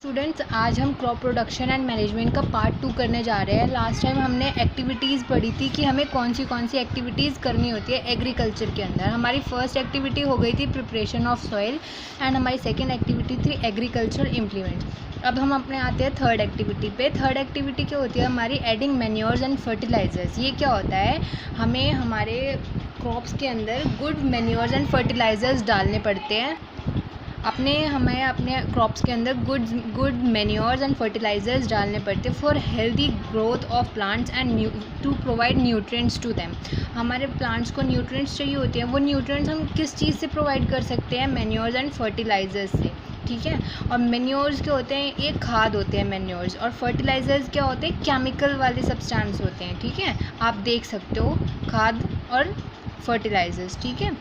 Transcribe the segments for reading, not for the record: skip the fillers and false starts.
Students, आज हम crop production and management का पार्ट 2 करने जा रहे हैं। लास्ट टाइम हमने एक्टिविटीज़ पढ़ी थी कि हमें कौन सी एक्टिविटीज़ करनी होती है एग्रीकल्चर के अंदर। हमारी फर्स्ट एक्टिविटी हो गई थी प्रिपरेशन ऑफ सॉइल एंड हमारी सेकेंड एक्टिविटी थी एग्रीकल्चर इम्प्लीमेंट। अब हम अपने आते हैं थर्ड एक्टिविटी पे। थर्ड एक्टिविटी क्या होती है हमारी? Adding manures and fertilisers. ये क्या होता है? हमें हमारे क्रॉप्स के अंदर गुड मैन्योर्स एंड फर्टिलाइजर्स डालने पड़ते हैं। हमें अपने क्रॉप्स के अंदर गुड मैन्योर्स एंड फर्टिलाइजर्स डालने पड़ते हैं for healthy growth of plants and to provide nutrients to them. हमारे प्लांट्स को न्यूट्रिएंट्स चाहिए होते हैं। वो न्यूट्रिएंट्स हम किस चीज़ से प्रोवाइड कर सकते हैं? मैन्योर्स एंड फर्टिलाइजर्स से, ठीक है। और मैन्योर्स क्या होते हैं? ये खाद होते हैं मैन्योर्स। और फर्टिलाइजर्स क्या होते हैं? केमिकल वाले सब्सटेंस होते हैं, ठीक है। आप देख सकते हो खाद और फर्टिलाइजर्स, ठीक है।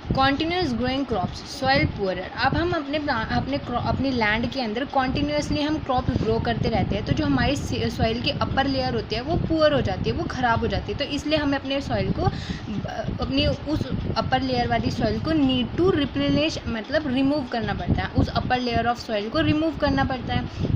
Continuous growing crops soil poorer. अब हम अपनी लैंड के अंदर कॉन्टीन्यूसली हम क्रॉप ग्रो करते रहते हैं, तो जो हमारी सॉइल की अपर लेयर होती है वो पुअर हो जाती है, वो ख़राब हो जाती है। तो इसलिए हमें अपने सॉइल को अपनी उस अपर लेयर वाली सॉइल को नीड टू रिप्लेनिश, मतलब रिमूव करना पड़ता है। उस अपर लेयर ऑफ सॉइल को रिमूव करना पड़ता है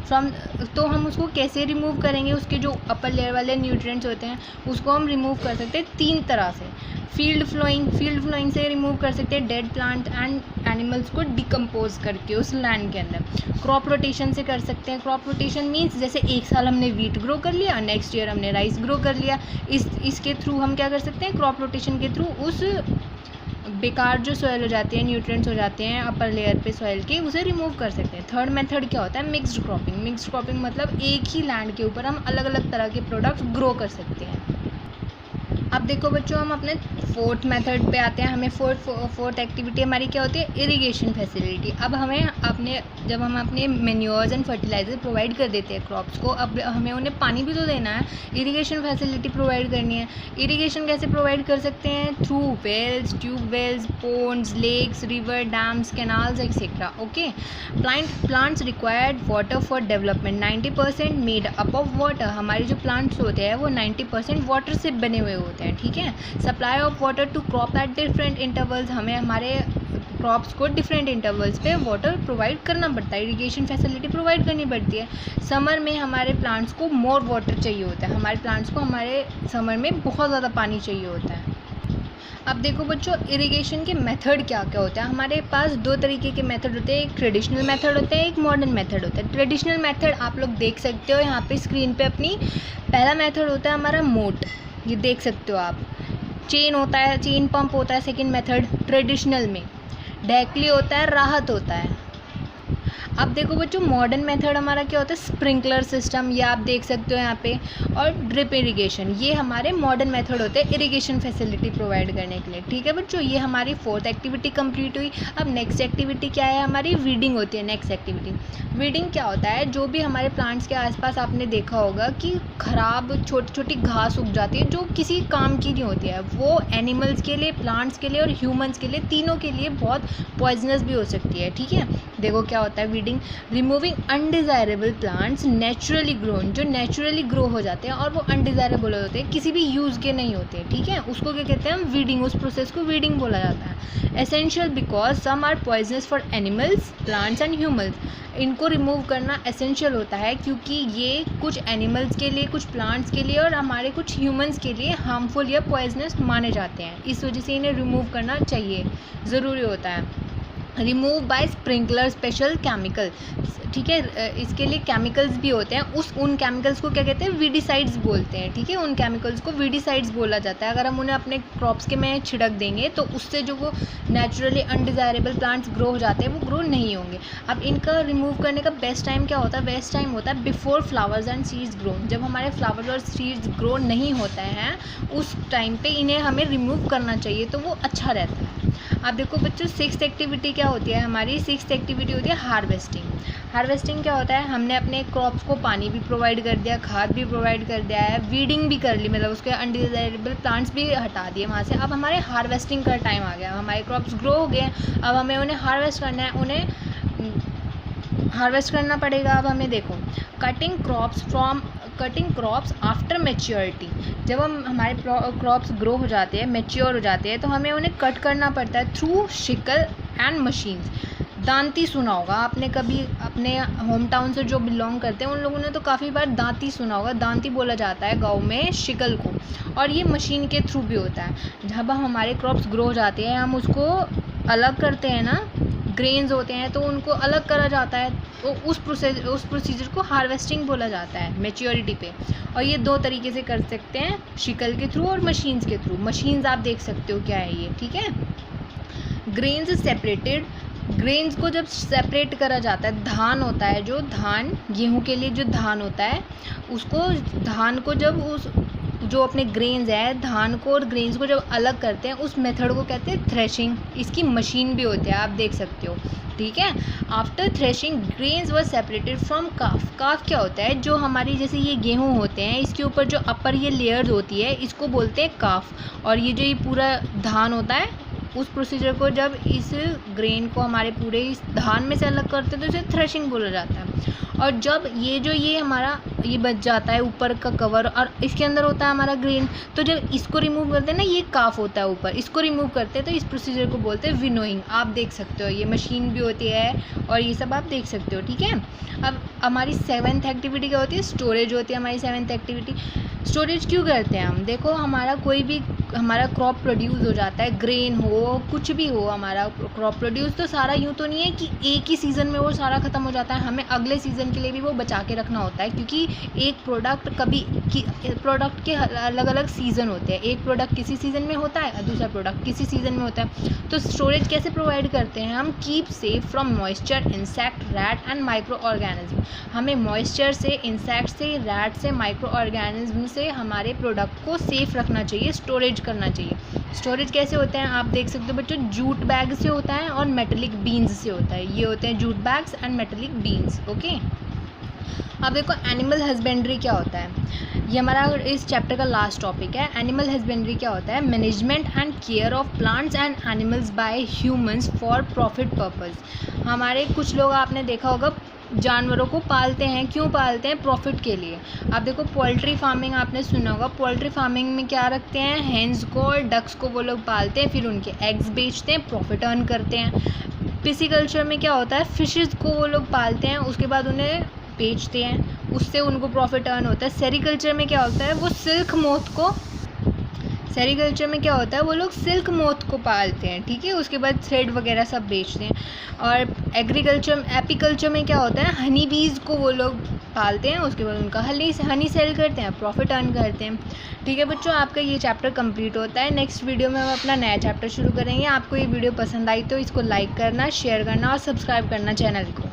तो हम उसको कैसे रिमूव करेंगे? उसके जो अपर लेयर वाले न्यूट्रिएंट्स होते हैं उसको हम रिमूव कर सकते हैं 3 तरह से। फील्ड फ्लोइंग से रिमूव कर सकते हैं डेड प्लांट एंड एनिमल्स को डिकम्पोज करके उस लैंड के अंदर। क्रॉप रोटेशन से कर सकते हैं। क्रॉप रोटेशन मीन्स जैसे एक साल हमने वीट ग्रो कर लिया, नेक्स्ट ईयर हमने राइस ग्रो कर लिया। इसके थ्रू हम क्या कर सकते हैं? क्रॉप रोटेशन के थ्रू उस बेकार जो सॉइल हो जाती है, न्यूट्रिएंट्स हो जाते हैं अपर लेयर पे सॉइल के, उसे रिमूव कर सकते हैं। थर्ड मेथड क्या होता है? मिक्स्ड क्रॉपिंग मतलब एक ही लैंड के ऊपर हम अलग अलग तरह के प्रोडक्ट्स ग्रो कर सकते हैं। अब देखो बच्चों, हम अपने फोर्थ मेथड पे आते हैं। हमें फोर्थ एक्टिविटी हमारी क्या होती है? Irrigation facility. अब जब हम अपने मैन्योर्स एंड फर्टिलाइजर प्रोवाइड कर देते हैं क्रॉप्स को, अब हमें उन्हें पानी भी तो देना है। इरिगेशन फैसिलिटी प्रोवाइड करनी है। इरिगेशन कैसे प्रोवाइड कर सकते हैं? Through wells, tubewells, ponds, lakes, river, dams, canals etcetera. Okay. Plants required water for development 90% made up of water. हमारे जो प्लांट्स होते हैं वो 90% वाटर से बने हुए होते हैं, ठीक है। Supply of water to crop at different intervals. हमें हमारे क्रॉप्स को डिफरेंट इंटरवल्स पे वाटर प्रोवाइड करना पड़ता है, इरिगेशन फैसिलिटी प्रोवाइड करनी पड़ती है। समर में हमारे प्लांट्स को मोर वाटर चाहिए होता है। हमारे प्लांट्स को हमारे समर में बहुत ज़्यादा पानी चाहिए होता है। अब देखो बच्चों, इरिगेशन के मेथड क्या क्या होता है? हमारे पास 2 तरीके के मेथड होते हैं। एक ट्रेडिशनल मेथड होता है, एक मॉडर्न मेथड होता है। ट्रेडिशनल मेथड आप लोग देख सकते हो यहाँ पे स्क्रीन पे अपनी। पहला मेथड होता है हमारा मोट, ये देख सकते हो आप। चेन होता है, चेन पंप होता है सेकंड मेथड ट्रेडिशनल में। डैकली होता है, राहत होता है। अब देखो बच्चों, मॉडर्न मेथड हमारा क्या होता है? स्प्रिंकलर सिस्टम, ये आप देख सकते हो यहाँ पे। और ड्रिप इरिगेशन, ये हमारे मॉडर्न मेथड होते हैं इरिगेशन फैसिलिटी प्रोवाइड करने के लिए, ठीक है बच्चों। ये हमारी फोर्थ एक्टिविटी कंप्लीट हुई। अब नेक्स्ट एक्टिविटी क्या है हमारी? वीडिंग होती है नेक्स्ट एक्टिविटी। वीडिंग क्या होता है? जो भी हमारे प्लांट्स के आसपास आपने देखा होगा कि खराब छोटी छोटी घास उग जाती है जो किसी काम की नहीं होती है, वो एनिमल्स के लिए, प्लांट्स के लिए और ह्यूमंस के लिए, तीनों के लिए बहुत पॉइजनस भी हो सकती है, ठीक है। देखो क्या होता है weeding. Removing undesirable plants naturally grown, जो नेचुरली ग्रो हो जाते हैं और वो अनडिज़ायरेबल होते हैं, किसी भी यूज़ के नहीं होते, ठीक है। उसको क्या कहते हैं हम? वीडिंग। उस प्रोसेस को वीडिंग बोला जाता है। Essential because some are poisonous for animals, plants and humans. इनको रिमूव करना एसेंशियल होता है क्योंकि ये कुछ एनिमल्स के लिए, कुछ प्लांट्स के लिए और हमारे कुछ ह्यूमंस के लिए हार्मफुल या पॉइजनस माने जाते हैं। इस वजह से इन्हें रिमूव करना चाहिए, ज़रूरी होता है। Remove by sprinkler special chemical, ठीक है। इसके लिए केमिकल्स भी होते हैं। उन केमिकल्स को क्या कहते हैं? वीडिसाइड्स बोलते हैं, ठीक है। उन केमिकल्स को वीडिसाइड्स बोला जाता है। अगर हम उन्हें अपने क्रॉप्स के में छिड़क देंगे तो उससे जो वो नेचुरली अनडिज़ायरेबल प्लांट्स ग्रो हो जाते हैं वो ग्रो नहीं होंगे। अब इनका रिमूव करने का बेस्ट टाइम क्या होता है? बेस्ट टाइम होता है before flowers and seeds grow. जब हमारे फ्लावर्स और सीड्स ग्रो नहीं होते हैं उस टाइम पे इन्हें हमें रिमूव करना चाहिए, तो वो अच्छा रहता है। अब देखो बच्चों, सिक्स्थ एक्टिविटी क्या होती है हमारी? सिक्स्थ एक्टिविटी होती है हार्वेस्टिंग। हार्वेस्टिंग क्या होता है? हमने अपने क्रॉप्स को पानी भी प्रोवाइड कर दिया, खाद भी प्रोवाइड कर दिया है, वीडिंग भी कर ली, मतलब उसके अनडिज़ायरेबल प्लांट्स भी हटा दिए वहाँ से। अब हमारे हार्वेस्टिंग का टाइम आ गया। हमारे क्रॉप्स ग्रो हो गए, अब हमें उन्हें हार्वेस्ट करना है, उन्हें हार्वेस्ट करना पड़ेगा। अब हमें देखो, कटिंग क्रॉप्स आफ्टर मैच्योरिटी। जब हमारे क्रॉप्स ग्रो हो जाते हैं, मैच्योर हो जाते हैं, तो हमें उन्हें कट करना पड़ता है through Shikal and machines. Danti सुना होगा आपने कभी, अपने होम टाउन से जो बिलोंग करते हैं उन लोगों ने तो काफ़ी बार दांती सुना होगा। दांती बोला जाता है गाँव में शिकल को, और ये मशीन के थ्रू भी होता है। जब हमारे क्रॉप्स ग्रो हो जाते हैं, हम उसको अलग करते हैं ना, ग्रेन्स होते हैं तो उनको अलग करा जाता है, तो उस प्रोसीजर को हार्वेस्टिंग बोला जाता है मैच्योरिटी पे। और ये 2 तरीके से कर सकते हैं, शिकल के थ्रू और मशीन्स के थ्रू। मशीन्स आप देख सकते हो क्या है ये, ठीक है। ग्रेन्स सेपरेटेड, ग्रेन्स को जब सेपरेट करा जाता है, धान होता है जो धान, गेहूं के लिए जो धान होता है, उसको धान को जब उस जो अपने ग्रेन्स है, धान को और ग्रेन्स को जब अलग करते हैं, उस मेथड को कहते हैं थ्रेशिंग। इसकी मशीन भी होती है, आप देख सकते हो, ठीक है। After threshing grains were separated from chaff. Chaff क्या होता है, जो हमारी जैसे ये गेहूं होते हैं, इसके ऊपर जो अपर ये लेयर्स होती है, इसको बोलते हैं काफ। और ये जो ये पूरा धान होता है, उस प्रोसीजर को जब इस ग्रेन को हमारे पूरे इस धान में से अलग करते हैं तो इसे थ्रेशिंग बोला जाता है। और जब ये हमारा ये बच जाता है ऊपर का कवर, और इसके अंदर होता है हमारा ग्रेन, तो जब इसको रिमूव करते हैं ना, ये काफ होता है ऊपर, इसको रिमूव करते हैं तो इस प्रोसीजर को बोलते हैं विनोइंग। आप देख सकते हो, ये मशीन भी होती है और ये सब आप देख सकते हो, ठीक है। अब हमारी 7th एक्टिविटी क्या होती है, स्टोरेज होती है हमारी 7th एक्टिविटी। स्टोरेज क्यों करते हैं हम, देखो हमारा कोई भी हमारा क्रॉप प्रोड्यूस हो जाता है, ग्रेन हो कुछ भी हो हमारा क्रॉप प्रोड्यूस, तो सारा यूँ तो नहीं है कि एक ही सीज़न में वो सारा ख़त्म हो जाता है, हमें अगले सीज़न के लिए भी वो बचा के रखना होता है। क्योंकि एक प्रोडक्ट प्रोडक्ट के अलग अलग सीज़न होते हैं, एक प्रोडक्ट किसी सीज़न में होता है और दूसरा प्रोडक्ट किसी सीज़न में होता है। तो स्टोरेज कैसे प्रोवाइड करते हैं हम, keep safe from moisture, insect, rat and micro organism. हमें मॉइस्चर से, इंसेक्ट से, रैट से, माइक्रो ऑर्गेनिज्म से हमारे प्रोडक्ट को सेफ रखना चाहिए, स्टोरेज करना चाहिए। स्टोरेज कैसे होते हैं आप देख सकते हो बच्चों, जूट बैग से होता है और मेटेलिक बीन्स से होता है। ये होते हैं jute bags and metallic beans, okay. अब देखो एनिमल हस्बेंड्री क्या होता है, ये हमारा इस चैप्टर का लास्ट टॉपिक है। एनिमल हस्बेंड्री क्या होता है, management and care of plants and animals bye humans for profit purpose. हमारे कुछ लोग आपने देखा होगा जानवरों को पालते हैं, क्यों पालते हैं, प्रॉफिट के लिए। आप देखो पोल्ट्री फार्मिंग आपने सुना होगा, पोल्ट्री फार्मिंग में क्या रखते हैं, हेंस को और डक्स को वो लोग पालते हैं, फिर उनके एग्स बेचते हैं, प्रॉफिट अर्न करते हैं। पिसीकल्चर में क्या होता है, फिशेस को वो लोग पालते हैं, उसके बाद उन्हें बेचते हैं, उससे उनको प्रॉफिट अर्न होता है। सेरीकल्चर में क्या होता है, वो सिल्क मोथ को, सेरीकल्चर में क्या होता है, वो लोग सिल्क मोथ को पालते हैं, ठीक है, उसके बाद थ्रेड वगैरह सब बेचते हैं। और एपीकल्चर में क्या होता है, हनी बीज को वो लोग पालते हैं, उसके बाद उनका हनी सेल करते हैं, प्रॉफिट अर्न करते हैं। ठीक है बच्चों, आपका ये चैप्टर कंप्लीट होता है। नेक्स्ट वीडियो में हम अपना नया चैप्टर शुरू करेंगे। आपको ये वीडियो पसंद आई तो इसको लाइक करना, शेयर करना और सब्सक्राइब करना चैनल को।